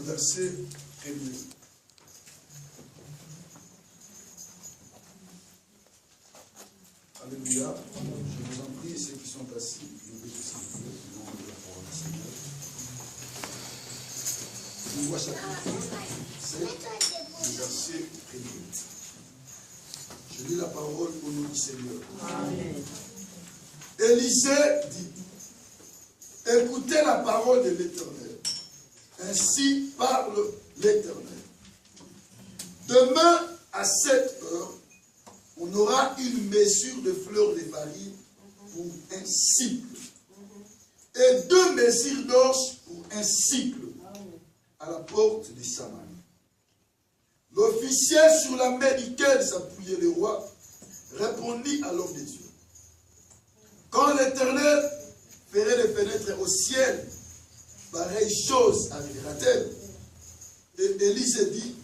verset 1er. Alléluia. Je vous en prie, ceux qui sont assis, levez tous les yeux, au nom de la parole du Seigneur. Nous voyons chapitre 7, le verset 1er. Je lis la parole au nom du Seigneur. Amen. Élisée dit, écoutez la parole de l'Éternel. Ainsi parle l'Éternel. Demain à 7 heures, on aura une mesure de fleurs de farine pour un cycle. Et 2 mesures d'orge pour un cycle à la porte de Samarie. L'officier sur la main duquel s'appuyait le roi répondit à l'homme de Dieu. Quand l'Éternel ferait des fenêtres au ciel, pareille chose arrivera-t-elle? Et Élisée dit,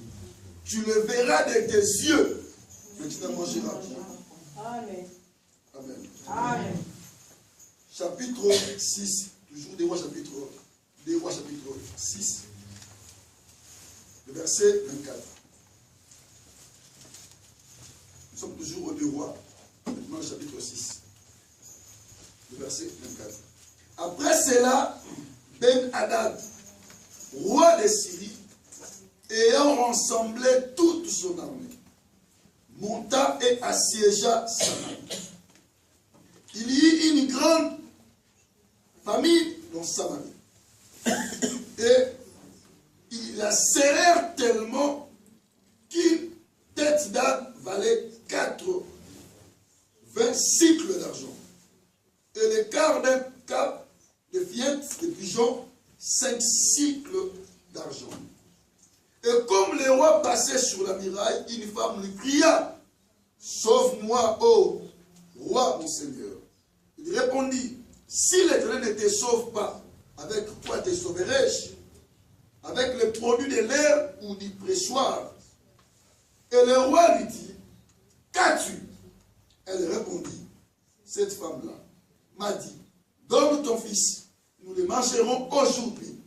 tu le verras de tes yeux, mais tu n'en mangeras pas. Amen. Amen. Amen. Chapitre 6, toujours des rois chapitre 6, le verset 24. Nous sommes toujours au 2 rois, maintenant le chapitre 6, le verset 24. Après cela, Ben-Hadad, roi de Syrie, ayant rassemblé toute son armée, monta et assiégea Samarie. Il y eut une grande famine dans Samarie. Et ils la serrèrent tellement qu'une tête d'âne valait 20 cycles d'argent. Et le quart d'un cap de fillettes de pigeons, 5 cycles d'argent. Et comme le roi passait sur la muraille, une femme lui cria, « Sauve-moi, ô roi, mon Seigneur. » Il répondit, « Si l'Éternel ne te sauve pas, avec quoi te sauverai-je? Avec le produit de l'air ou du pressoir? » Et le roi lui dit, « Qu'as-tu? » Elle répondit, « Cette femme-là m'a dit, donne ton fils, nous le mangerons aujourd'hui,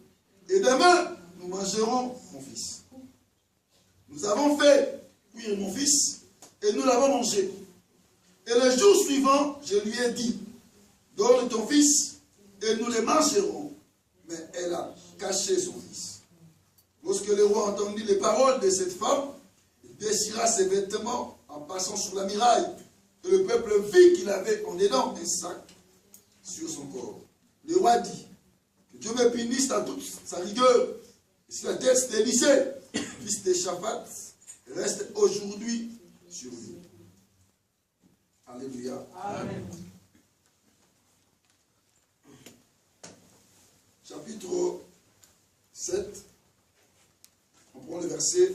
et demain, nous mangerons mon fils. Nous avons fait cuire mon fils, et nous l'avons mangé. Et le jour suivant, je lui ai dit, donne ton fils, et nous le mangerons. Mais elle a caché son fils. Lorsque le roi entendit les paroles de cette femme, il déchira ses vêtements en passant sur la muraille. Et le peuple vit qu'il avait en dedans un sac sur son corps. Le roi dit, que Dieu me punisse dans toute sa rigueur. Et si la tête d'Élisée, fils de Shaphat, reste aujourd'hui sur lui. Alléluia. Amen. Chapitre 7, on prend le verset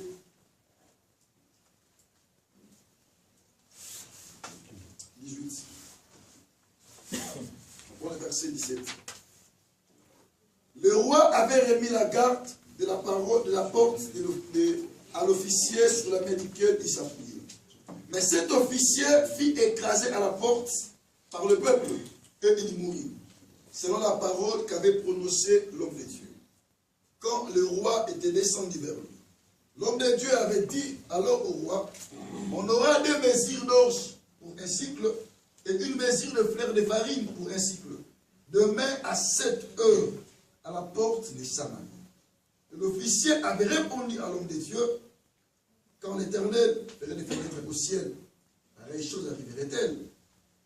18. On prend le verset 17. Le roi avait remis la garde de la parole de la porte à l'officier sur la main duquel il s'appuyait. Mais cet officier fit écraser à la porte par le peuple et il mourut, selon la parole qu'avait prononcée l'homme de Dieu. Quand le roi était descendu vers lui, l'homme de Dieu avait dit alors au roi, on aura 2 mesures d'orge pour un cycle et une mesure de fleurs de farine pour un cycle. Demain à 7 heures, à la porte de Samarie. L'officier avait répondu à l'homme de Dieu, quand l'Éternel ferait des fenêtres au ciel, pareille chose arriverait-elle?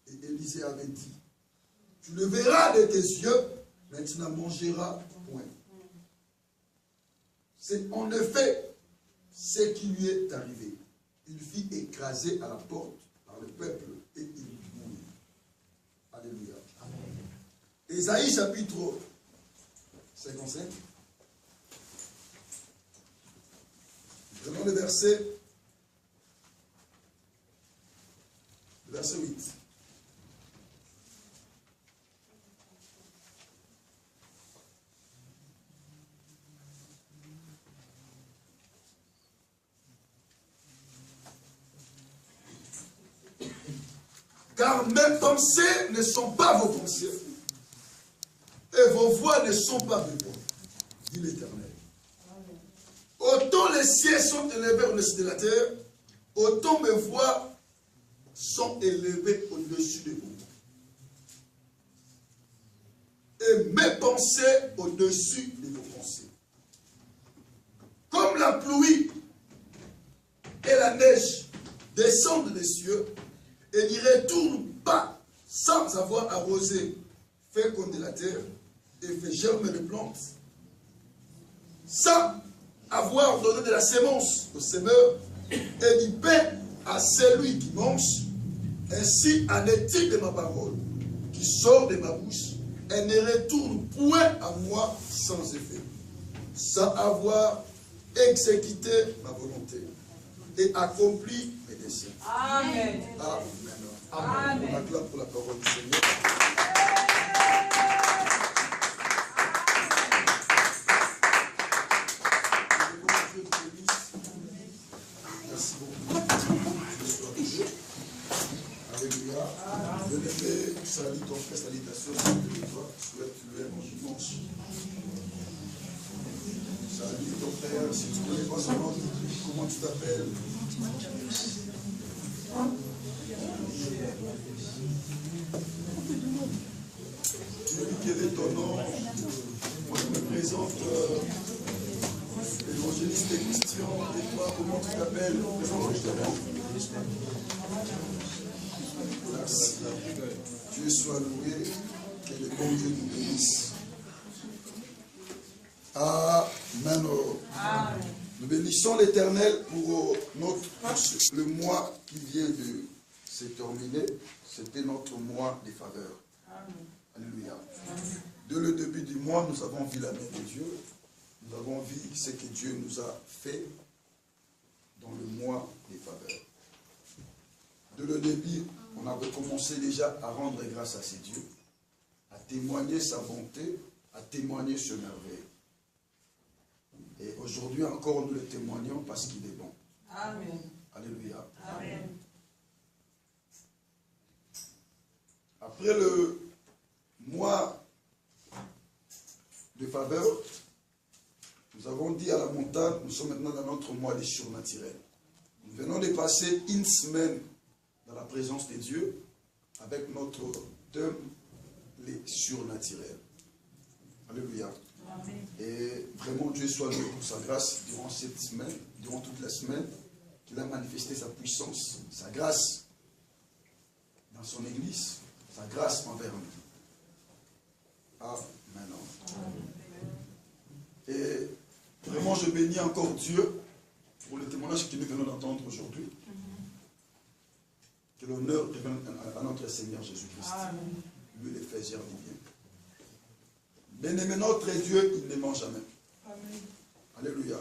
Et Élisée avait dit, tu le verras de tes yeux, mais tu n'en mangeras point. C'est en effet ce qui lui est arrivé. Il fit écraser à la porte par le peuple et il mourut. Alléluia. Ésaïe chapitre 55. Prenons le verset 8. Car mes pensées ne sont pas vos pensées, et vos voix ne sont pas mes voix, dit l'Éternel. autant les cieux sont élevés au-dessus de la terre, autant mes voix sont élevées au-dessus de vous. Et mes pensées au-dessus de vos pensées. Comme la pluie et la neige descendent des cieux et n'y retournent pas sans avoir arrosé, fécondé la terre et fait germer les plantes, sans avoir donné de la sémence au semeur et du pain à celui qui mange, ainsi en est-il de ma parole qui sort de ma bouche et ne retourne point à moi sans effet, sans avoir exécuté ma volonté et accompli mes desseins. Amen. Amen. Amen. On acclame pour la parole du Seigneur. Merci beaucoup. Alléluia. Bien-aimé, salut ton frère, salutations sur toi. Souhaite-lui un bon dimanche. Salut ton frère, si tu connais pas son nom, comment tu t'appelles? Tu me dis quel est ton nom? Moi je me présente évangéliste et Christian. Et toi, comment tu t'appelles? Merci. Dieu soit loué, que le bon Dieu nous bénisse. Amen. Amen. Nous bénissons l'Éternel pour le mois qui vient de se terminer. C'était notre mois des faveurs. Amen. Alléluia. Amen. Dès le début du mois, nous avons vu la main de Dieu. Nous avons vu ce que Dieu nous a fait dans le mois des faveurs. Dès le début, on avait commencé déjà à rendre grâce à ces dieux, à témoigner sa bonté, à témoigner ce merveille. Et aujourd'hui encore, nous le témoignons parce qu'il est bon. Amen. Alléluia. Amen. Après le mois de faveur, nous avons dit à la montagne, nous sommes maintenant dans notre mois des surnaturels. Nous venons de passer une semaine dans la présence de Dieu avec notre thème, les surnaturels. Alléluia. Amen. Et vraiment, Dieu soit loué pour sa grâce durant cette semaine, durant toute la semaine, qu'il a manifesté sa puissance, sa grâce dans son Église, sa grâce envers nous. Amen. Et vraiment, je bénis encore Dieu pour le témoignage que nous venons d'entendre aujourd'hui. Que l'honneur revienne à notre Seigneur Jésus-Christ. Lui, les faiseurs du bien. Bien-aimé, notre Dieu, il ne ment jamais. Amen. Alléluia.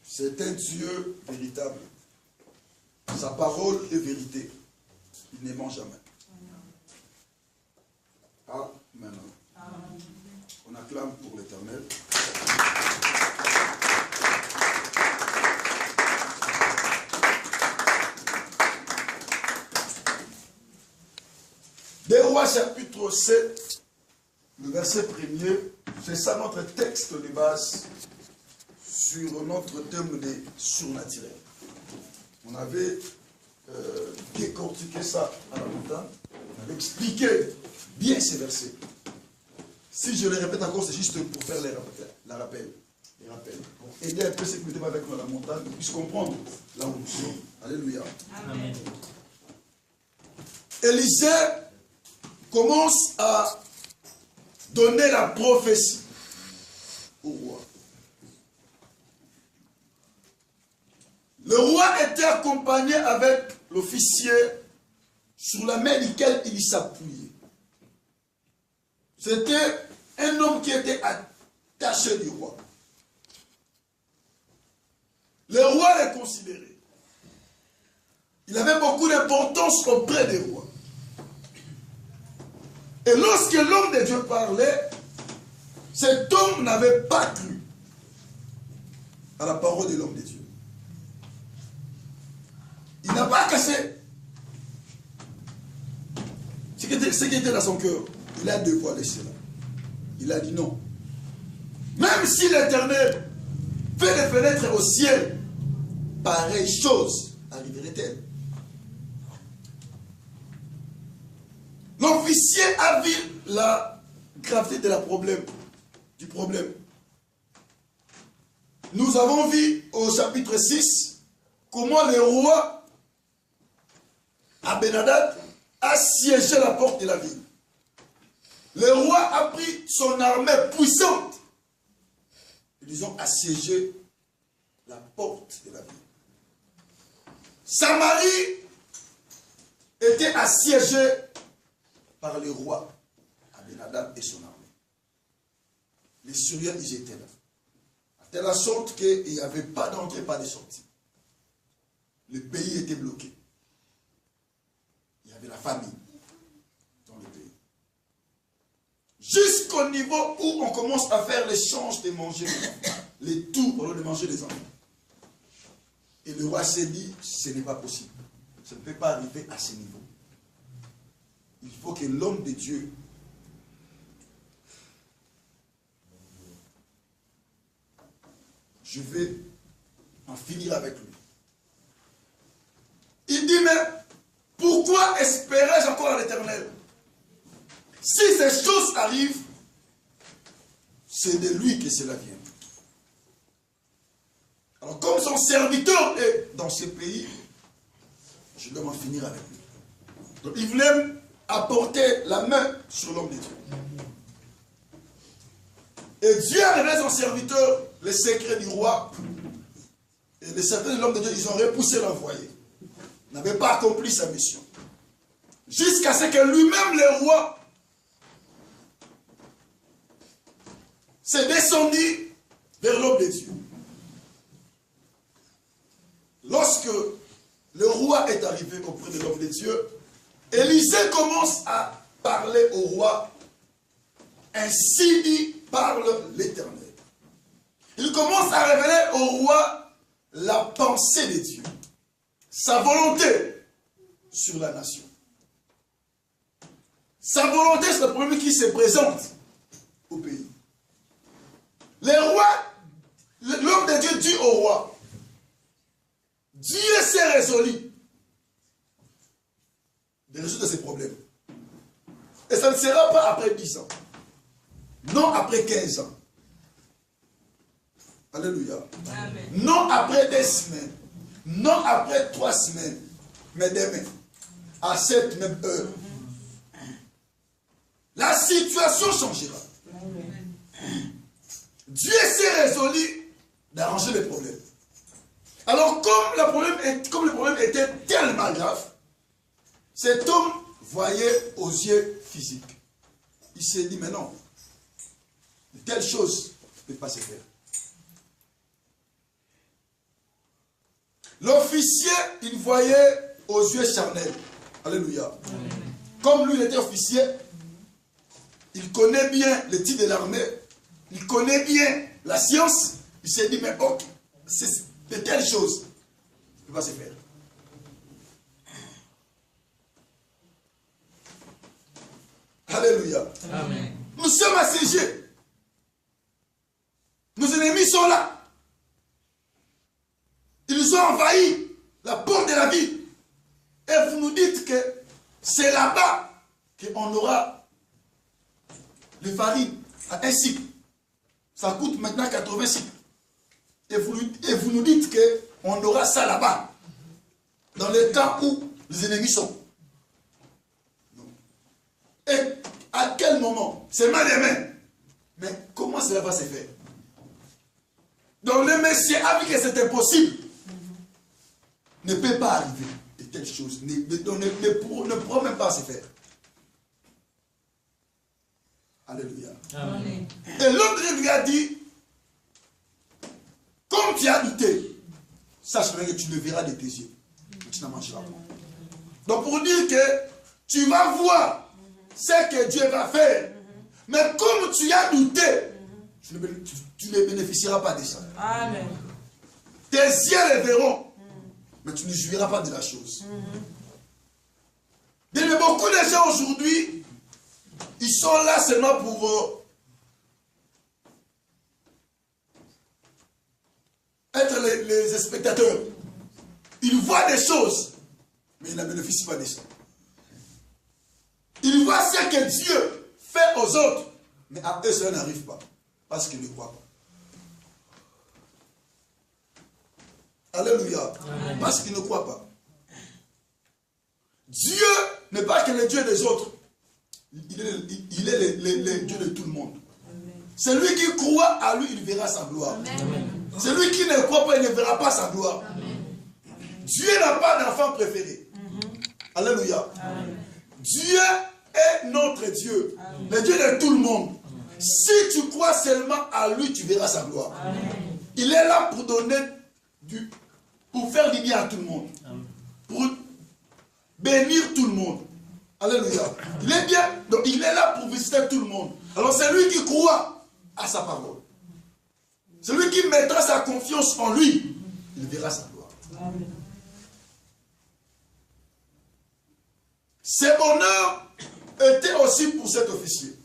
C'est un Dieu véritable. Sa parole est vérité. Il ne ment jamais. Amen. Amen. On acclame pour l'Éternel. Des Rois chapitre 7, le verset 1er, c'est ça notre texte de base sur notre thème des surnaturels. On avait décortiqué ça à la montagne, on avait expliqué bien ces versets. Si je les répète encore, c'est juste pour faire les rappels, pour aider un peu ceux qui étaient avec nous à la montagne, qu'ils puissent comprendre là où nous sommes. Alléluia. Amen. Élisée commence à donner la prophétie au roi. Le roi était accompagné avec l'officier sur la main duquel il s'appuyait. C'était un homme qui était attaché du roi. Le roi le considérait. Il avait beaucoup d'importance auprès des rois. Et lorsque l'homme de Dieu parlait, cet homme n'avait pas cru à la parole de l'homme de Dieu. Il n'a pas cassé ce qui était dans son cœur. Il a dévoilé cela. Il a dit non. Même si l'Éternel fait des fenêtres au ciel, pareille chose arriverait-elle. L'officier a vu la gravité du problème. Nous avons vu au chapitre 6 comment le roi Ben-Hadad a siégé la porte de la ville. Le roi a pris son armée puissante. Ils ont assiégé la porte de la ville. Samarie était assiégée par le roi Ben-Hadad et son armée. Les Syriens, ils étaient là. À telle sorte qu'il n'y avait pas d'entrée, pas de sortie. Le pays était bloqué. Il y avait la famine dans le pays. Jusqu'au niveau où on commence à faire l'échange de manger les tours pour de manger les enfants. Et le roi s'est dit, ce n'est pas possible. Ça ne peut pas arriver à ce niveau. Il faut que l'homme de Dieu je vais en finir avec lui. Il dit, mais pourquoi espérais-je encore à l'Éternel? Si ces choses arrivent, c'est de lui que cela vient. Alors comme son serviteur est dans ce pays, je dois m'en finir avec lui. Donc il voulait apporter la main sur l'homme de Dieu. Et Dieu a révélé son serviteur les secrets du roi. Et les secrets de l'homme de Dieu, ils ont repoussé l'envoyé. Il n'avait pas accompli sa mission. Jusqu'à ce que lui-même, le roi, s'est descendu vers l'homme de Dieu. Lorsque le roi est arrivé auprès de l'homme de Dieu, Élisée commence à parler au roi. Ainsi dit, parle l'Éternel. Il commence à révéler au roi la pensée de Dieu, sa volonté sur la nation. Sa volonté sur le problème qui se présente au pays. Le roi, l'homme de Dieu dit au roi, Dieu s'est résolu de résoudre ces problèmes. Et ça ne sera pas après 10 ans. Non après 15 ans. Alléluia. Amen. Non après 2 semaines. Non après 3 semaines. Mais demain. À cette même heure. La situation changera. Amen. Dieu s'est résolu d'arranger les problèmes. Alors comme le problème était tellement grave, cet homme voyait aux yeux physiques. Il s'est dit, mais non, telle chose ne peut pas se faire. L'officier, il voyait aux yeux charnels. Alléluia. Amen. Comme lui, il était officier, il connaît bien le titre de l'armée, il connaît bien la science, il s'est dit, mais ok, c'est de telles choses ne peut pas se faire. Alléluia. Amen. Nous sommes assiégés. Nos ennemis sont là. Ils ont envahi la porte de la ville. Et vous nous dites que c'est là-bas qu'on aura les farines à 1 cycle. Ça coûte maintenant 80 cycles. Et vous nous dites qu'on aura ça là-bas. Dans le temps où les ennemis sont. Non. Et à quel moment? C'est mal aimé. Mais comment cela va se faire? Donc le Messie a vu que c'était possible. Ne peut pas arriver de telles choses. Ne pourra même pas se faire. Alléluia. Amen. Et l'autre lui a dit, comme tu as douté, sache que tu le verras de tes yeux. Tu n'en mangeras pas. Donc pour dire que tu vas voir ce que Dieu va faire. Mais comme tu as douté, tu ne bénéficieras pas de ça. Amen. Tes yeux les verront, mais tu ne jouiras pas de la chose. Mais beaucoup de gens aujourd'hui, ils sont là seulement pour les spectateurs. Ils voient des choses, mais ils ne bénéficient pas de ça. Ils voient ce que Dieu fait aux autres, mais à eux, cela n'arrive pas, parce qu'ils ne croient pas. Alléluia. Amen. Parce qu'ils ne croient pas. Dieu n'est pas que le Dieu des autres. Il est le Dieu de tout le monde. Celui qui croit à lui, il verra sa gloire. Amen. Celui qui ne croit pas, il ne verra pas sa gloire. Amen. Dieu n'a pas d'enfant préféré. Alléluia. Amen. Dieu est notre Dieu. Amen. Le Dieu de tout le monde. Amen. Si tu crois seulement à lui, tu verras sa gloire. Amen. Il est là pour donner pour faire du bien à tout le monde. Amen. Pour bénir tout le monde. Alléluia. Il est bien, donc il est là pour visiter tout le monde. Alors c'est lui qui croit à sa parole. Celui qui mettra sa confiance en lui, il verra sa gloire. Amen. Ce bonheur était aussi pour cet officier.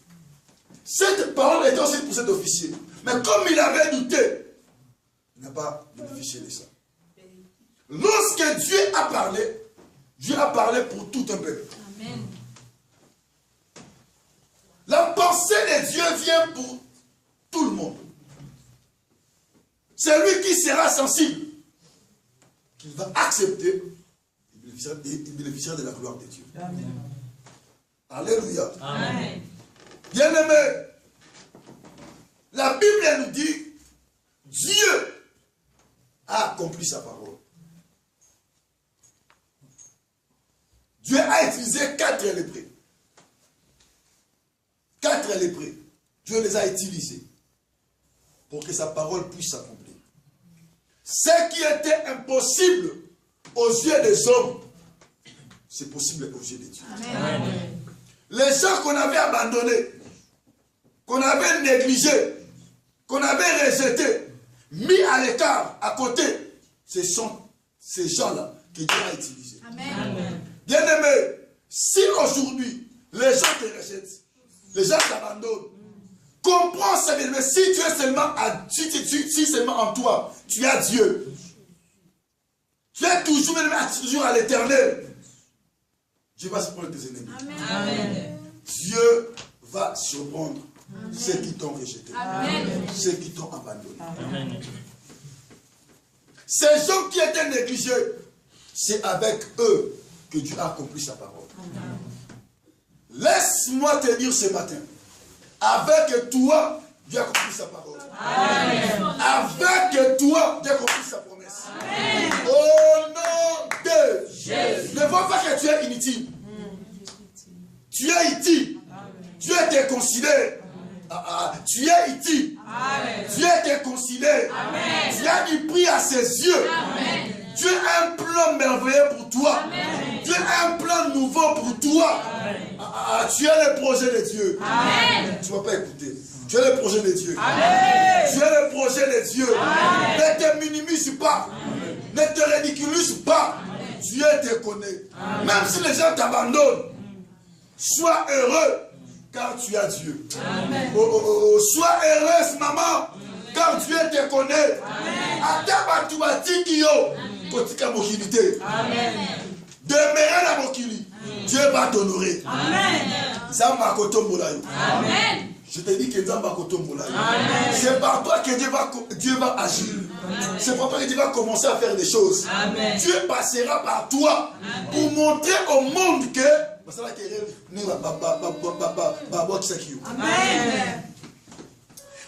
Cette parole était aussi pour cet officier. Mais comme il avait douté, il n'a pas bénéficié de ça. Lorsque Dieu a parlé pour tout un peuple. Amen. La pensée de Dieu vient pour tout le monde. C'est lui qui sera sensible, qui va accepter, il bénéficiera de la gloire de Dieu. Amen. Alléluia. Amen. Bien-aimé, la Bible nous dit, Dieu a accompli sa parole. Dieu a utilisé 4 lépreux. 4 lépreux. Dieu les a utilisés pour que sa parole puisse s'accomplir. Ce qui était impossible aux yeux des hommes, c'est possible aux yeux de Dieu. Amen. Les gens qu'on avait abandonnés, qu'on avait négligés, qu'on avait rejetés, mis à l'écart, à côté, ce sont ces gens-là que Dieu a utilisés. Amen. Bien-aimé, si aujourd'hui les gens te rejettent, les gens t'abandonnent, comprends ça, mais si tu es seulement si seulement en toi, tu as Dieu. Tu es toujours à l'éternel. Dieu va surprendre tes ennemis. Amen. Dieu va surprendre ceux qui t'ont rejeté, ceux qui t'ont abandonné. Amen. Ces gens qui étaient négligés, c'est avec eux que Dieu a accompli sa parole. Amen. Laisse-moi te dire ce matin, avec toi, Dieu a accompli sa parole. Amen. Avec toi, Dieu a accompli sa promesse. Amen. Au nom de Jésus. Ne vois pas que tu es inutile. Tu es utile. Dieu te considère. Tu es utile. Dieu te considère. Tu as du prix à ses yeux. Amen. Dieu a un plan merveilleux pour toi. Amen. Dieu a un plan nouveau pour toi. Tu es le projet de Dieu. Amen. Tu ne vas pas écouter. Tu es le projet de Dieu. Amen. Tu es le projet de Dieu. Amen. Ne te minimise pas. Amen. Ne te ridiculise pas. Amen. Dieu te connaît. Amen. Même si les gens t'abandonnent, sois heureux car tu as Dieu. Amen. Sois heureuse, maman, car Dieu te connaît. Amen. Demeurer la mokili. Dieu va t'honorer. Amen. Amen. Je te dis que c'est par toi que Dieu va agir. C'est par toi que Dieu va commencer à faire des choses. Amen. Dieu passera par toi. Amen. Pour montrer au monde que Amen.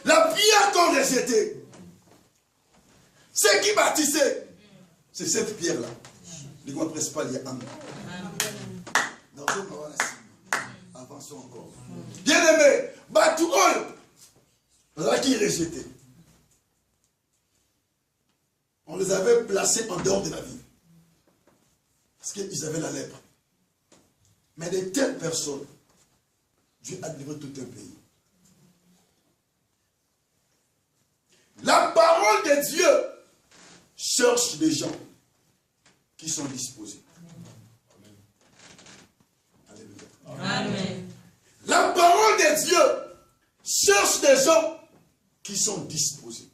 La pierre qu'on rejetait, ce qui bâtissait, c'est cette pierre-là. L'église principale, il y a un. Avançons encore. Bien-aimé, Batouol, là qui rejetait. On les avait placés en dehors de la vie. Parce qu'ils avaient la lèpre. Mais de telles personnes, Dieu a délivré tout un pays. La parole de Dieu cherche des gens qui sont disposés. Alléluia. Amen. La parole de Dieu cherche des gens qui sont disposés.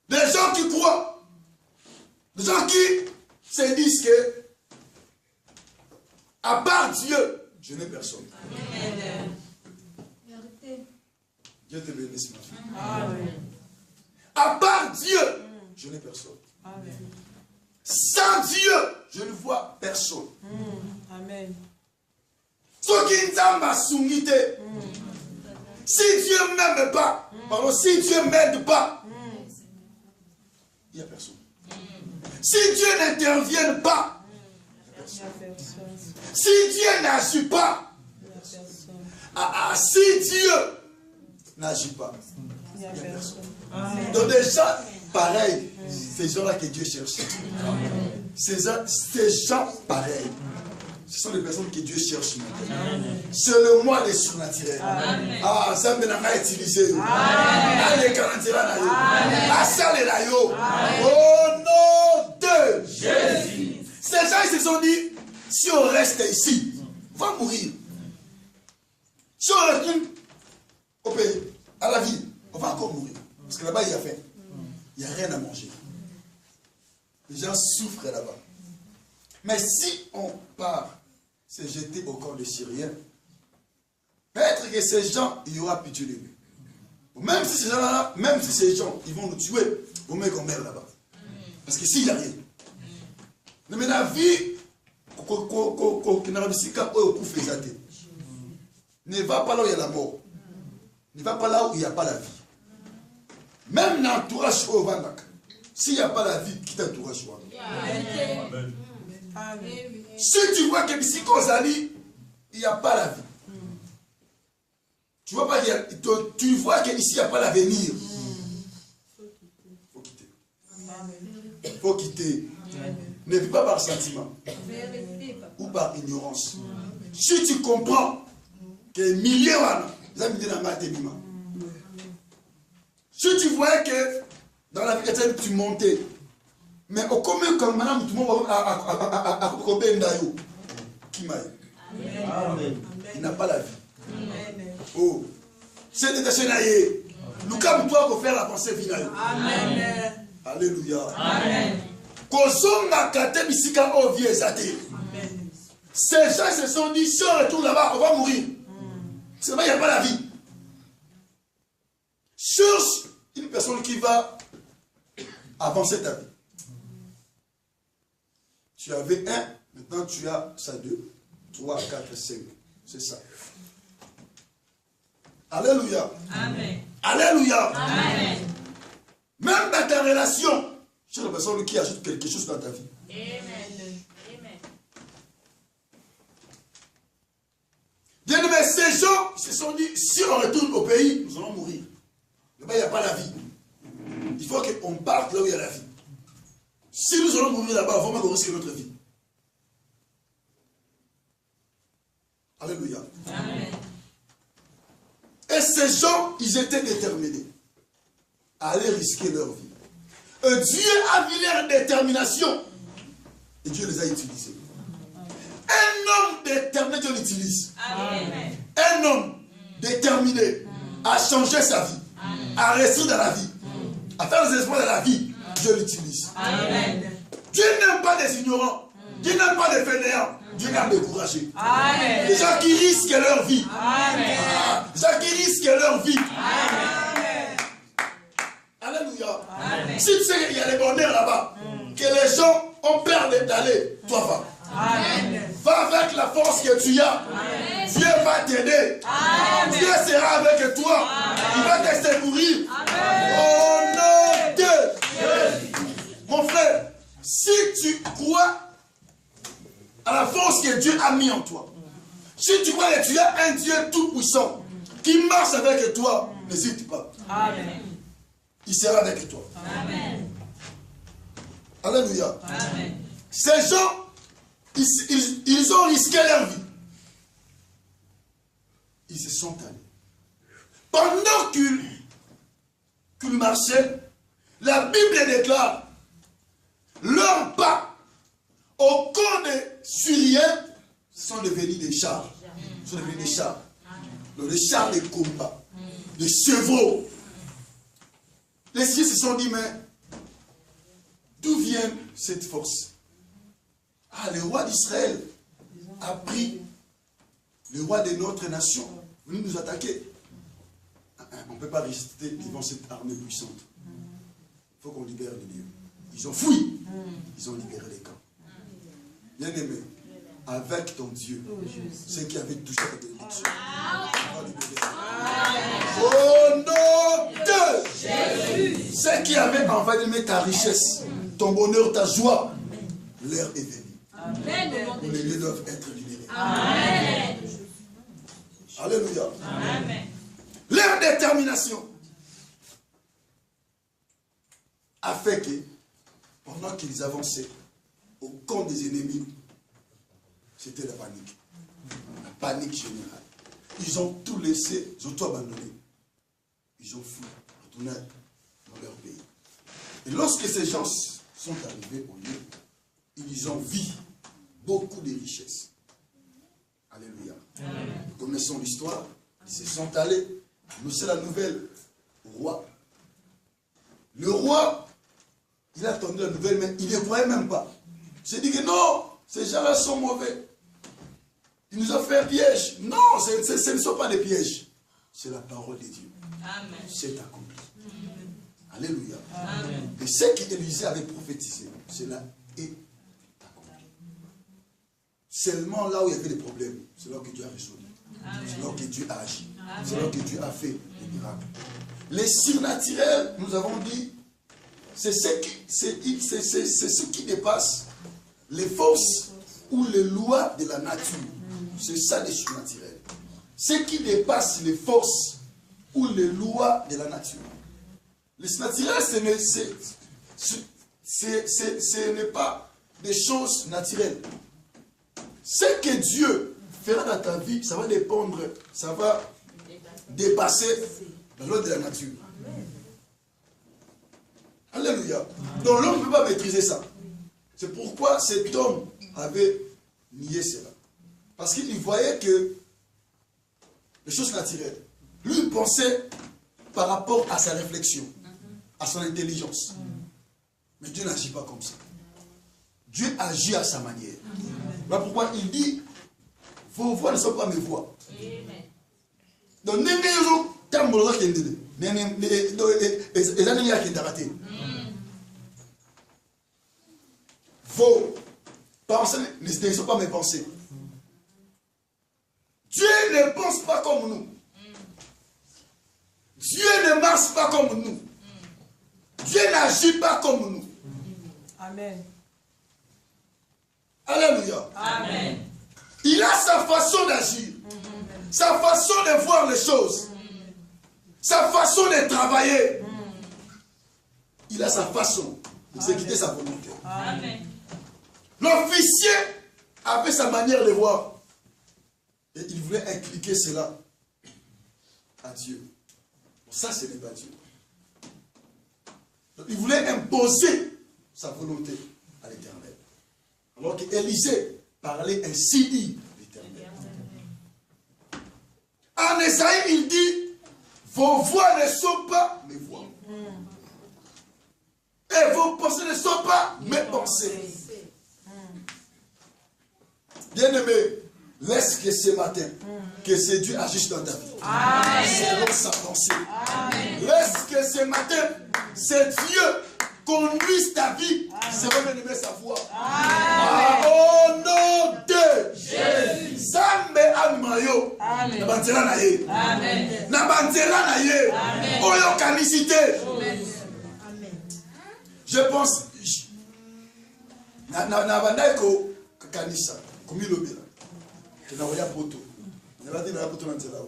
Des gens qui croient. Des gens qui se disent que, à part Dieu, je n'ai personne. Amen. Dieu te bénisse, ma fille. Amen. À part Dieu, je n'ai personne. Amen. Sans Dieu, je ne vois personne. Amen. Ce qui n't'a soumis. Si Dieu ne m'aime pas, pardon, si Dieu ne m'aide pas, il n'y a personne. Si Dieu n'intervient pas, Il n'y a personne. si Dieu n'agit pas, Il n'y a personne. si Dieu n'agit pas, Il n'y a il n'y a personne. personne. Donc déjà, pareil, ces gens-là que Dieu cherche. Ces gens pareils, ce sont les personnes que Dieu cherche maintenant. C'est le mois des surnaturels. Ah, ça me l'a utilisé. Allez, garantira. Ah, ça les yo. Au nom de Jésus. Ces gens, ils se sont dit, si on reste ici, on va mourir. Si on retourne au pays, à la ville, on va encore mourir. Parce que là-bas, il y a faim. Il n'y a rien à manger. Les gens souffrent là-bas. Mais si on part se jeter au corps des Syriens, peut-être que ces gens, il y aura pitié de lui. Même si ces gens-là, même si ces gens, ils vont nous tuer, vous mettez qu'on meurt là-bas. Parce qu'ici, il n'y a rien. Mais la vie, ne va pas là où il y a la mort. Ne va pas là où il n'y a pas la vie. Même dans l'entourage au Vandak, s'il n'y a pas la vie, qui t'entourage au Vandak. Si tu vois que ici, il n'y a pas la vie. Tu vois pas, tu vois qu'ici, il n'y a pas l'avenir. Il faut quitter. Il faut quitter. Ne vis pas par sentiment ou par ignorance. Si tu comprends que milliers si tu vois que dans la vie chrétienne tu montais, mais au commun comme madame tout le monde a qui m'a il n'a pas la vie. Oh, c'est détaché naïe. Nous comme toi pour faire la pensée finale. Amen. Alléluia. Amen. Ces gens se sont dit, si on retourne là-bas, on va mourir. C'est vrai, il n'y a pas la vie. Cherche une personne qui va avancer ta vie. Tu avais un, maintenant tu as ça 2, 3, 4, 5. C'est ça. Alléluia. Amen. Alléluia. Amen. Même dans ta relation, c'est la personne qui ajoute quelque chose dans ta vie. Amen. Bien aimé, ces gens se sont dit, si on retourne au pays, nous allons mourir. Là-bas, il n'y a pas la vie. Il faut qu'on parte là où il y a la vie. Si nous allons mourir là-bas, il faut qu'on risque notre vie. Alléluia. Amen. Et ces gens, ils étaient déterminés à aller risquer leur vie. Dieu a vu leur détermination et Dieu les a utilisés. Un homme déterminé, Dieu l'utilise. Un homme déterminé à changer sa vie, à rester dans la vie, à faire les espoirs de la vie, Dieu l'utilise. Dieu n'aime pas des ignorants, Dieu n'aime pas des fainéants, Dieu n'aime pas découragés. Les gens qui risquent leur vie. Les gens qui risquent leur vie. Alléluia. Si tu sais qu'il y a les bonheurs là-bas, que les gens ont peur d'aller, toi va. Va avec la force que tu as. Dieu va t'aider. Dieu sera avec toi. Il va te secourir. Au nom de Dieu. Mon frère, si tu crois à la force que Dieu a mis en toi, si tu crois que tu as un Dieu tout-puissant qui marche avec toi, n'hésite pas. Amen. Il sera avec toi. Amen. Alléluia. Amen. Ces gens, ils ont risqué leur vie. Ils se sont allés. Pendant qu'ils marchaient, la Bible déclare leurs pas au corps des Syriens sont devenus des chars. Sont devenus des chars. Donc des chars de combat. Des chevaux. Les Syriens se sont dit, mais D'où vient cette force? Ah, le roi d'Israël a pris le roi de notre nation, venu nous attaquer. On ne peut pas résister devant cette armée puissante. Il faut qu'on libère les lieux. Ils ont fui. Ils ont libéré les camps. Bien aimé, avec ton Dieu, ceux qui avaient touché ta bénédiction. Au nom de Jésus, ceux qui avaient envahi ta richesse, ton bonheur, ta joie, l'heure est venue. Où les lieux doivent être libérés. Amen. Alléluia. Amen. Leur détermination a fait que, pendant qu'ils avançaient au camp des ennemis, c'était la panique. La panique générale. Ils ont tout laissé, ils ont tout abandonné. Ils ont fui, retourné dans leur pays. Et lorsque ces gens sont arrivés au lieu, ils ont vu beaucoup de richesses. Alléluia. Amen. Nous connaissons l'histoire. Ils se sont allés. Nous, c'est la nouvelle au roi. Le roi, il a entendu la nouvelle, mais il ne croyait même pas. Il s'est dit que non, ces gens-là sont mauvais. Ils nous ont fait un piège. Non, ce ne sont pas des pièges. C'est la parole de Dieu. Amen. C'est accompli. Alléluia. Amen. Et ce qu'Élisée avait prophétisé, cela est accompli. Seulement là où il y avait des problèmes, c'est là que Dieu a résolu. C'est là que Dieu a agi. C'est là que Dieu a fait des miracles. Les surnaturels, nous avons dit, c'est ce qui dépasse les forces ou les lois de la nature. C'est ça les surnaturels. Ce qui dépasse les forces ou les lois de la nature. Les surnaturels, ce n'est pas des choses naturelles. Ce que Dieu fera dans ta vie, ça va dépendre, ça va dépasser la loi de la nature. Alléluia. Donc l'homme ne peut pas maîtriser ça. C'est pourquoi cet homme avait nié cela. Parce qu'il voyait que les choses naturelles, lui il pensait par rapport à sa réflexion, à son intelligence. Mais Dieu n'agit pas comme ça. Dieu agit à sa manière. Voilà pourquoi il dit, vos voix ne sont pas mes voix. Donc, vos pensées ne sont pas mes pensées. Dieu ne pense pas comme nous. Dieu ne marche pas comme nous. Dieu n'agit pas comme nous. Amen. Alléluia. Amen. Il a sa façon d'agir. Sa façon de voir les choses. Sa façon de travailler. Il a sa façon d'exécuter sa volonté. Amen. L'officier avait sa manière de voir. Et il voulait impliquer cela à Dieu. Ça, ce n'est pas Dieu. Donc, il voulait imposer sa volonté à l'Éternel. Alors qu'Élisée parlait ainsi dit l'Éternel. En Ésaïe, il dit, vos voix ne sont pas mes voix. Et vos pensées ne sont pas mes pensées. Bien-aimé, laisse que ce matin, que ce Dieu agisse dans ta vie. Selon sa pensée. Laisse que ce matin, ce Dieu conduise ta vie selon bien-aimé sa voix. Au nom de Jésus. Zambe amayo. Na banzela na ye. Na banzela na ye. Oyo kanisite. Je pense na bandai ko kanisa komilobela. Na oya poto. Na badi na poto na nzela.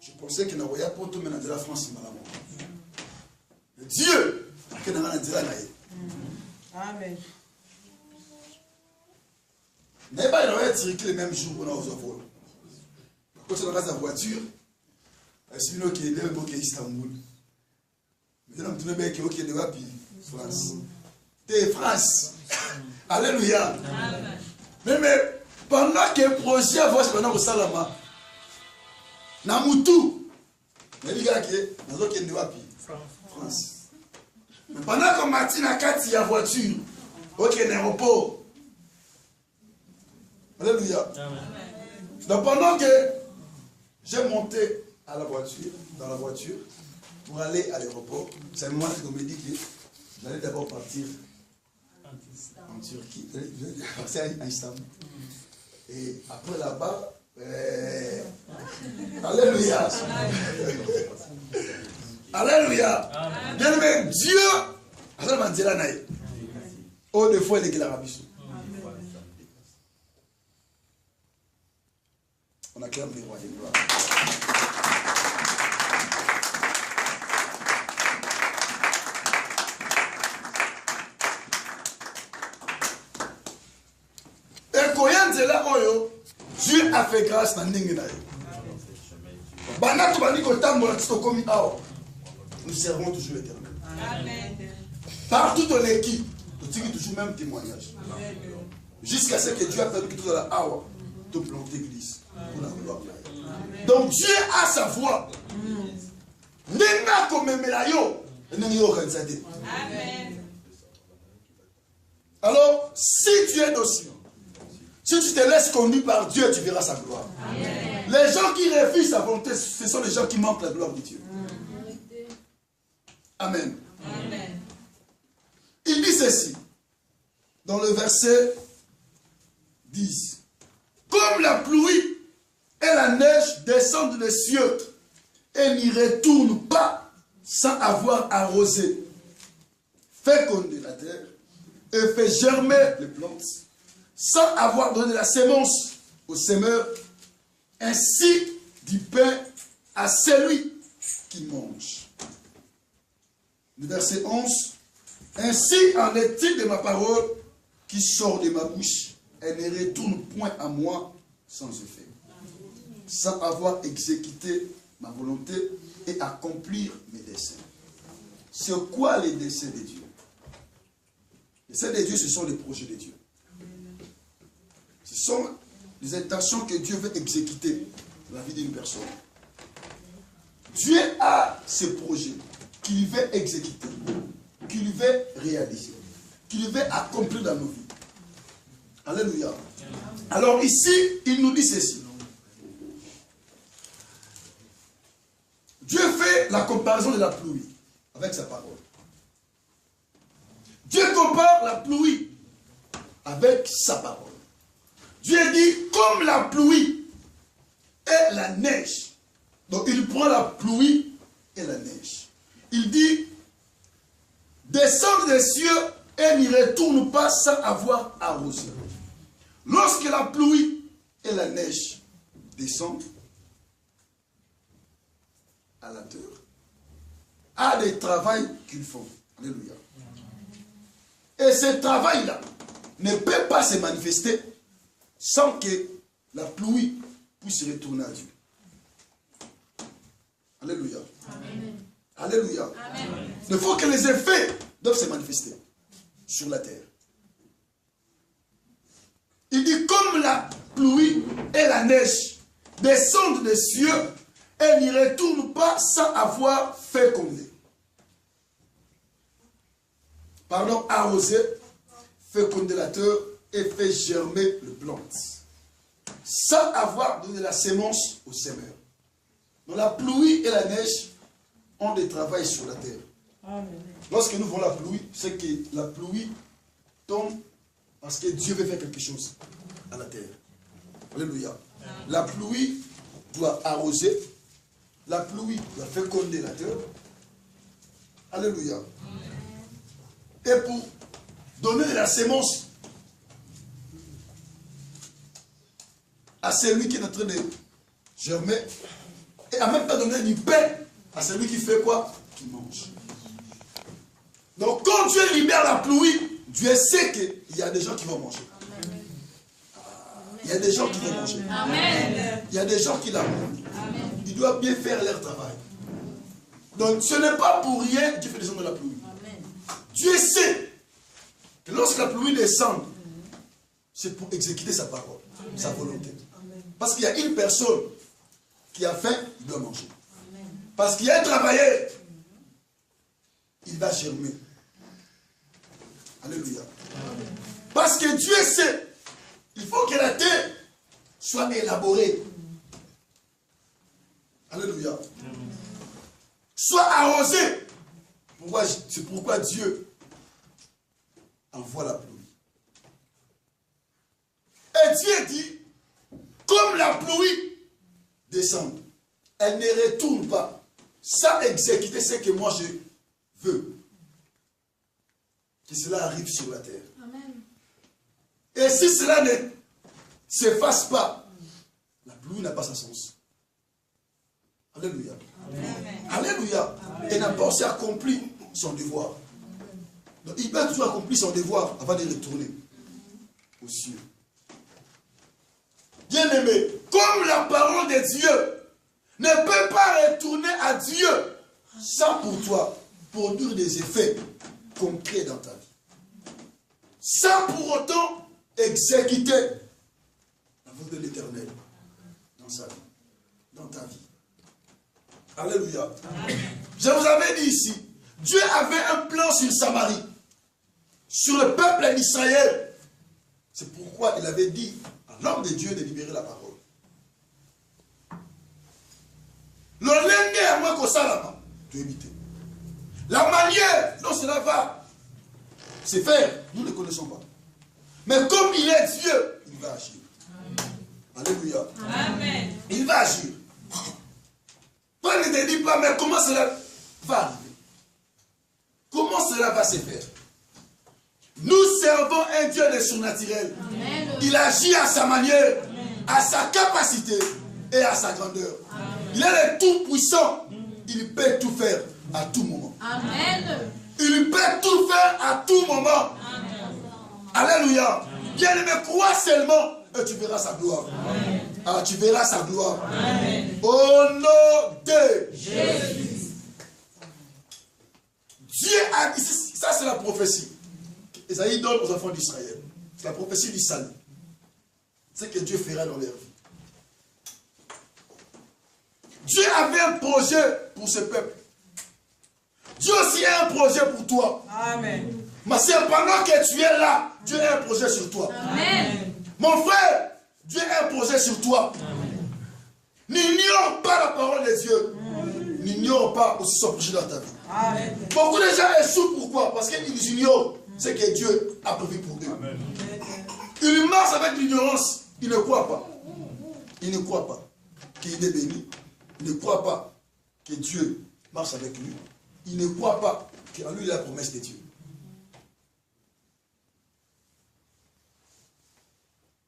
Je pensais que na oya poto mais na nzela France malamu. Dieu que na na nzela na ye. Amen. Mais pas il aurait circulé le même jour qu'on a aux vols. Quand on a la voiture, c'est une qui est là pour Istanbul. Mais on tourne bien qui est de Wapi, France. T'es France. Alléluia. Mais pendant que le projet va se faire au Salama, Namutu, mais les gars qui est de Wapi, France. Pendant que Martine a 4 y a voiture, ok, il y a un repos. Alléluia. Donc pendant que j'ai monté à la voiture, dans la voiture, pour aller à l'aéroport, c'est moi qui me dit que j'allais d'abord partir en Turquie, passer à Istanbul. Et après là-bas, alléluia. Alléluia. Bien aimé, Dieu, oh, des fois, il est qu'il a rabi. On acclame les rois des gloires. Et quand Dieu a fait grâce dans Ningenaï. Nous servons toujours l'éternel. Partout dans l'équipe, nous tirons toujours le même témoignage. Jusqu'à ce que Dieu a permis que tout dans la awa, tout planter l'église. Pour la gloire. Donc Dieu a sa voix. Nenga comme Melayo. Alors, si tu es docile, si tu te laisses conduire par Dieu, tu verras sa gloire. Amen. Les gens qui refusent sa volonté, ce sont les gens qui manquent la gloire de Dieu. Amen. Amen. Il dit ceci, dans le verset 10. Comme la pluie et la neige descendent des cieux et n'y retournent pas sans avoir arrosé, fécondé la terre et fait germer les plantes, sans avoir donné la sémence au semeur, ainsi du pain à celui qui mange. Le verset 11. Ainsi en est-il de ma parole qui sort de ma bouche, elle ne retourne point à moi sans effet, sans avoir exécuté ma volonté et accomplir mes desseins. C'est quoi les desseins de Dieu? Les desseins de Dieu, ce sont les projets de Dieu. Ce sont les intentions que Dieu veut exécuter dans la vie d'une personne. Dieu a ce projet qu'il veut exécuter, qu'il veut réaliser, qu'il veut accomplir dans nos vies. Alléluia. Alors ici, il nous dit ceci. Dieu fait la comparaison de la pluie avec sa parole. Dieu compare la pluie avec sa parole. Dieu dit, comme la pluie et la neige. Donc il prend la pluie et la neige. Il dit, descend des cieux et n'y retourne pas sans avoir arrosé. Lorsque la pluie et la neige descendent à la terre, à des travaux qu'ils font. Alléluia. Et ce travail-là ne peut pas se manifester sans que la pluie puisse retourner à Dieu. Alléluia. Amen. Alléluia. Amen. Il faut que les effets doivent se manifester sur la terre. Il dit comme la pluie et la neige descendent des cieux et n'y retournent pas sans avoir fécondé. Pardon, arrosé, fécondé la terre et fait germer le plante. Sans avoir donné la sémence au semeur. Donc la pluie et la neige ont des travails sur la terre. Amen. Lorsque nous voyons la pluie, c'est que la pluie tombe parce que Dieu veut faire quelque chose à la terre. Alléluia. Amen. La pluie doit arroser, la pluie doit féconder la terre. Alléluia. Amen. Et pour donner de la sémence à celui qui est en train de germer, et en même temps donner du pain à celui qui fait quoi? Qui mange. Donc quand Dieu libère la pluie, Dieu sait qu'il y a des gens qui vont manger. Il y a des gens qui vont manger. Amen. Il y a des gens qui la mangent. Ils doivent bien faire leur travail. Donc ce n'est pas pour rien que Dieu fait descendre la pluie. Amen. Dieu sait que lorsque la pluie descend, c'est pour exécuter sa parole, amen, sa volonté. Amen. Parce qu'il y a une personne qui a faim, il doit manger. Amen. Parce qu'il y a un travailleur, il va germer. Alléluia. Parce que Dieu sait, il faut que la terre soit élaborée. Alléluia. Soit arrosée. C'est pourquoi Dieu envoie la pluie. Et Dieu dit, comme la pluie descend, elle ne retourne pas sans exécuter ce que moi je veux. Que cela arrive sur la terre. Amen. Et si cela ne s'efface pas, la pluie n'a pas sa sens. Alléluia. Amen. Alléluia. Et n'a pas aussi accompli son devoir. Donc, il va toujours accomplir son devoir avant de retourner aux cieux. Bien-aimé, comme la parole de Dieu ne peut pas retourner à Dieu sans pour toi produire des effets concrets dans ta vie. Sans pour autant exécuter la volonté de l'Éternel dans sa vie, dans ta vie. Alléluia. Je vous avais dit ici, Dieu avait un plan sur Samarie, sur le peuple d'Israël. C'est pourquoi il avait dit à l'homme de Dieu de libérer la parole. L'olenge à moi qu'on salama, tu éviter. La manière dont cela va se faire, nous ne connaissons pas. Mais comme il est Dieu, il va agir. Alléluia. Amen. Il va agir. Toi ne te dis pas, mais comment cela va arriver? Comment cela va se faire? Nous servons un Dieu de surnaturel. Amen. Il agit à sa manière, à sa capacité et à sa grandeur. Il est le tout-puissant. Il peut tout faire à tout moment. Amen. Il peut tout faire à tout moment. Alléluia. Bien-aimé, crois seulement et tu verras sa gloire. Ah, tu verras sa gloire. Au nom de Jésus. Dieu a dit, ça c'est la prophétie. Isaïe donne aux enfants d'Israël. C'est la prophétie du salut. C'est ce que Dieu fera dans leur vie. Dieu avait un projet pour ce peuple. Dieu aussi a un projet pour toi. Amen. Mais c'est pendant que tu es là, Dieu a un projet sur toi. Amen. Mon frère, Dieu a un projet sur toi. N'ignore pas la parole de Dieu. N'ignore pas aussi son projet dans ta vie. Amen. Beaucoup de gens échouent. Pourquoi? Parce qu'ils ignorent ce que Dieu a prévu pour eux. Amen. Ils marchent avec l'ignorance. Ils ne croient pas. Ils ne croient pas qu'il est béni. Ils ne croient pas que Dieu marche avec lui. Ils ne croient pas qu'en lui il y a la promesse de Dieu.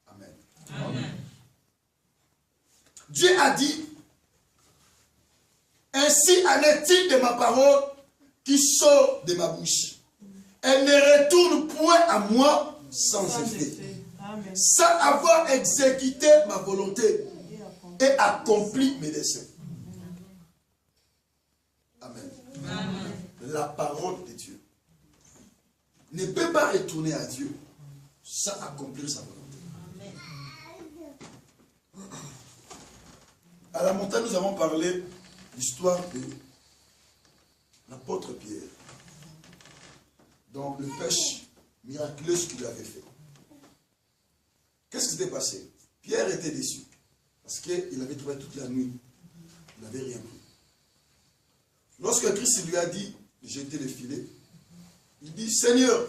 Amen. Amen. Dieu a dit, ainsi en est-il de ma parole qui sort de ma bouche. Elle ne retourne point à moi sans effet, Amen. sans avoir exécuté ma volonté et accompli mes desseins. Amen. Amen. La parole de Dieu ne peut pas retourner à Dieu sans accomplir sa volonté. À la montagne, nous avons parlé de l'histoire de l'apôtre Pierre, dans le pêche miraculeux qu'il avait fait. Qu'est-ce qui s'était passé? Pierre était déçu, parce qu'il avait trouvé toute la nuit, il n'avait rien pris. Lorsque Christ lui a dit de jeter le filet, il dit, Seigneur,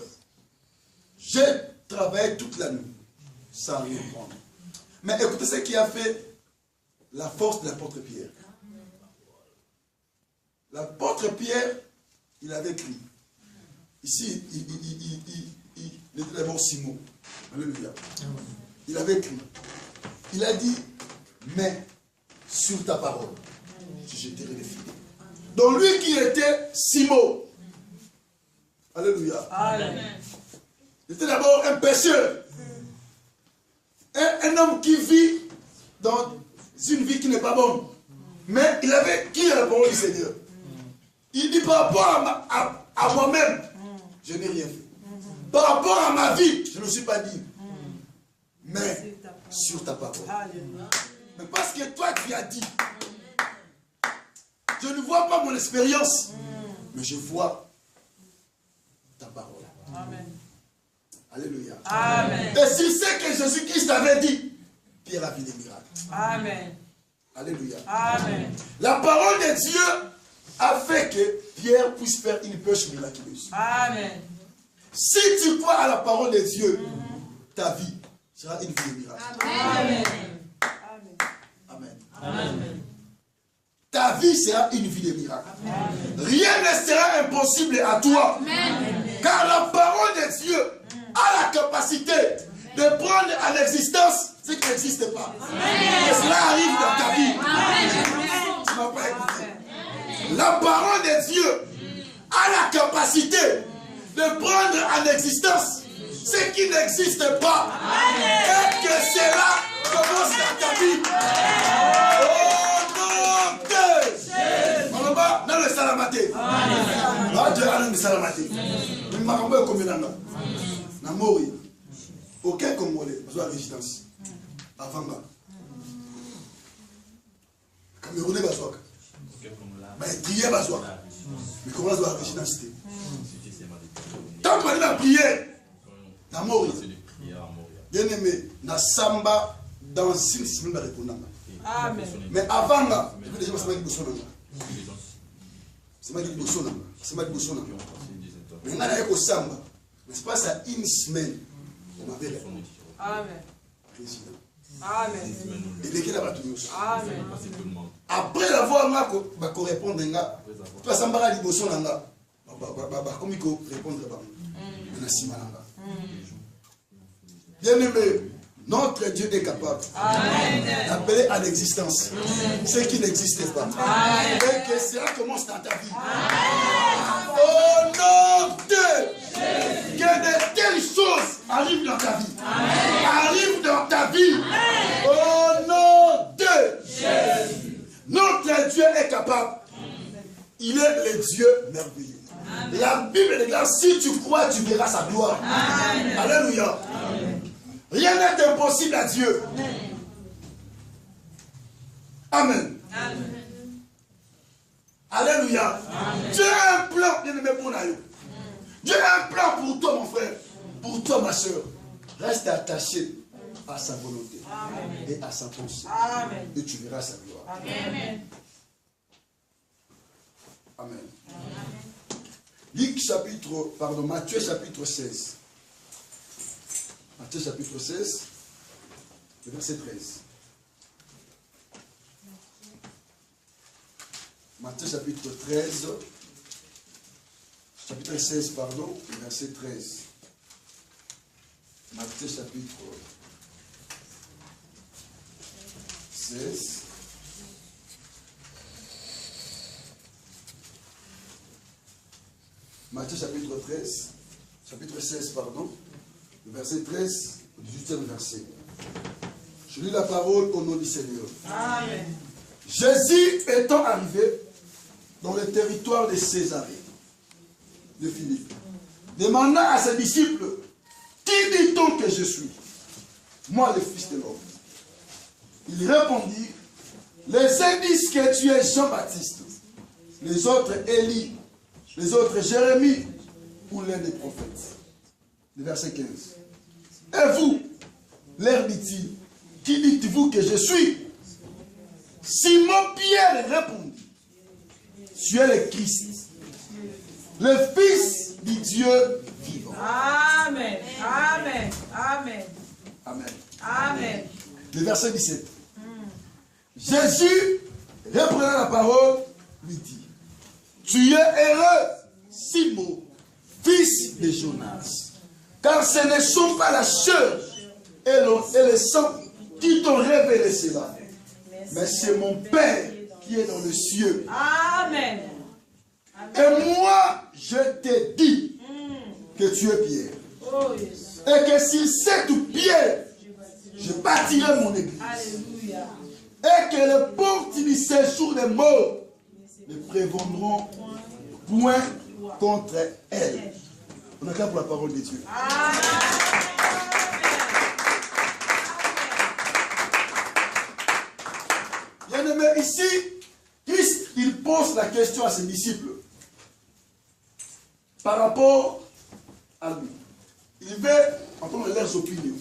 j'ai travaillé toute la nuit sans rien prendre. Mais écoutez ce qui a fait la force de l'apôtre Pierre. L'apôtre Pierre, il avait écrit. Ici, il était d'abord Simon. Alléluia. Il avait écrit. Il a dit, mais sur ta parole, je jeterai les filets. Donc lui qui était Simon. Alléluia. Amen. Il était d'abord un pécheur. Un homme qui vit dans une vie qui n'est pas bonne. Mais il avait qui est la parole du Seigneur. Il dit par rapport à moi-même, je n'ai rien fait. Par rapport à ma vie, je ne suis pas dit. Mais sur ta parole. Alléluia. Mais parce que toi tu as dit. Je ne vois pas mon expérience. Mais je vois ta parole. Amen. Alléluia. Amen. Et si c'est que Jésus-Christ avait dit, Pierre a vu des miracles. Amen. Alléluia. Amen. La parole de Dieu a fait que Pierre puisse faire une pêche miraculeuse. Amen. Si tu crois à la parole de Dieu, ta vie sera une vie de miracle. Amen. Amen. Amen. Ta vie sera une vie de miracle. Rien ne sera impossible à toi. Car la parole de Dieu a la capacité de prendre à l'existence ce qui n'existe pas. Et cela arrive dans ta vie. Tu m'as pas écouté. La parole de Dieu a la capacité de prendre en existence ce qui n'existe pas. Et que cela commence dans ta vie. Au nom de Jésus. Dans le salamate. Dans le salamate. Le marambo est comme na mori. Aucun Congolais n'a la résidence. Avant là. Camerounais bazoak. Mais prier bazoak. Mais comment la résidence? Tant qu'on a prié, na mori. Bien aimé, na samba dans une semaine de répondant. Amen. Mais avant là, je veux déjà me faire des c'est moi qui dis bossona. C'est moi qui bossona. Mais on a eu au samba. N'est-ce pas ça une semaine? On m'avait répondu. Amen. Président. Amen. Et dès qu'il a battu nous. Amen. Après l'avoir ma ko répondre nga. Toi samba li bossona nga. Comme il faut répondre ba. On a sima nga. Bien aimé, notre Dieu est capable d'appeler à l'existence ce qui n'existe pas. Et que cela commence dans ta vie. Au nom de que de telles choses arrivent dans ta vie. Arrivent dans ta vie. Au nom de Jésus. Notre Dieu est capable. Il est le Dieu merveilleux. La Bible déclare, si tu crois, tu verras sa gloire. Alléluia. Rien n'est impossible à Dieu. Amen. Alléluia. Dieu a un plan, bien aimé pour nous. Dieu a un plan pour toi, mon frère. Pour toi, ma soeur. Reste attaché à sa volonté et à sa pensée. Et tu verras sa gloire. Amen. Amen. Matthieu chapitre 16. Matthieu chapitre 16, le verset 13. Matthieu chapitre 13, chapitre 16, pardon, le verset 13. Matthieu chapitre 16. Matthieu chapitre 13, chapitre 16, pardon. Le verset 13, le 18e verset. Je lis la parole au nom du Seigneur. Amen. Jésus étant arrivé dans le territoire de Césarée de Philippe, demanda à ses disciples, qui dit-on que je suis? Moi, le Fils de l'homme. Il répondit, les uns disent que tu es Jean-Baptiste, les autres Élie, les autres Jérémie ou l'un des prophètes. Le verset 15. Et vous, leur dit-il, qui dites-vous que je suis? Simon-Pierre répondit, tu es le Christ, le Fils du Dieu vivant. Amen. Amen. Amen. Amen. Amen. Le verset 17. Jésus, reprenant la parole, lui dit, tu es heureux, Simon, fils de Jonas. Car ce ne sont pas la chair et le sang qui t'ont révélé cela. Mais c'est mon Père qui est dans le cieux. Amen. Et moi, je te dis que tu es Pierre. Oh, yes. Et que sur cette pierre, je bâtirai mon église. Alléluia. Et que les portes du séjour des morts ne prévaudront point contre elle. On acclame pour la parole de Dieu. Bien-aimé, ici, Christ, il pose la question à ses disciples par rapport à lui. il veut entendre leurs opinions.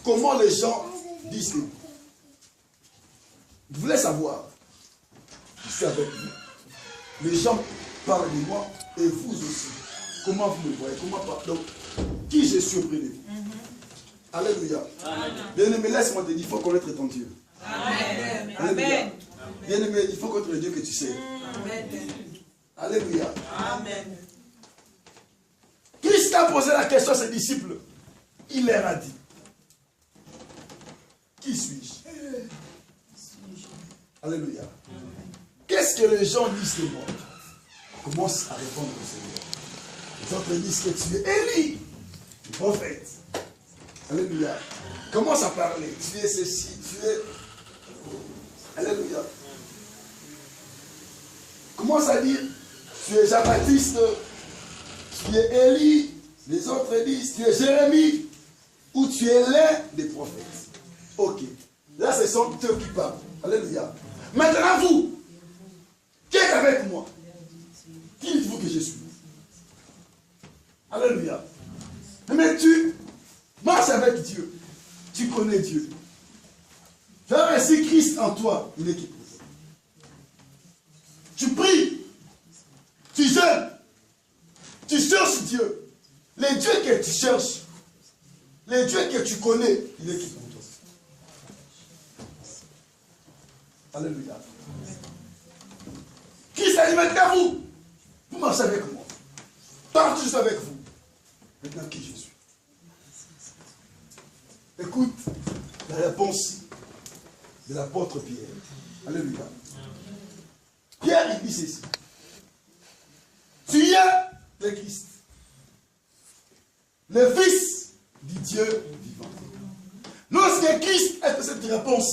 Comment les gens disent de vous. Vous voulez savoir, je suis avec vous. Les gens parlent de moi et vous aussi. Comment vous me voyez? Comment pas? Donc, qui je suis auprès de vous? Alléluia. Bien-aimé, laisse-moi te dire, il faut connaître ton Dieu. Amen. Alléluia. Amen. Bien-aimé, il faut connaître le Dieu que tu sais. Amen. Alléluia. Amen. Christ a posé la question à ses disciples. Il leur a dit, qui suis-je? Alléluia. Qu'est-ce que les gens disent de moi? Commence à répondre au Seigneur. Les autres disent que tu es Élie, le prophète. Alléluia. Commence à parler. Tu es ceci, tu es... Alléluia. Commence à dire, tu es Jean-Baptiste, tu es Élie. Les autres disent, tu es Jérémie, ou tu es l'un des prophètes. Ok. Là, ce sont eux qui parlent. Alléluia. Maintenant, vous, qui êtes avec moi? Qui dites-vous que je suis? Alléluia. Mais tu marches avec Dieu. Tu connais Dieu. Tu as reçu Christ en toi, une équipe. Tu pries. Tu jeûnes. Tu cherches Dieu. Les dieux que tu cherches, les dieux que tu connais, il est qui pour toi. Alléluia. Christ a dit maintenant vous marchez avec moi. Partout je suis avec vous. Maintenant qui je suis? Écoute la réponse de l'apôtre Pierre. Alléluia. Pierre il dit ceci. Tu es le Christ, le Fils du Dieu vivant. Lorsque Christ a fait cette réponse,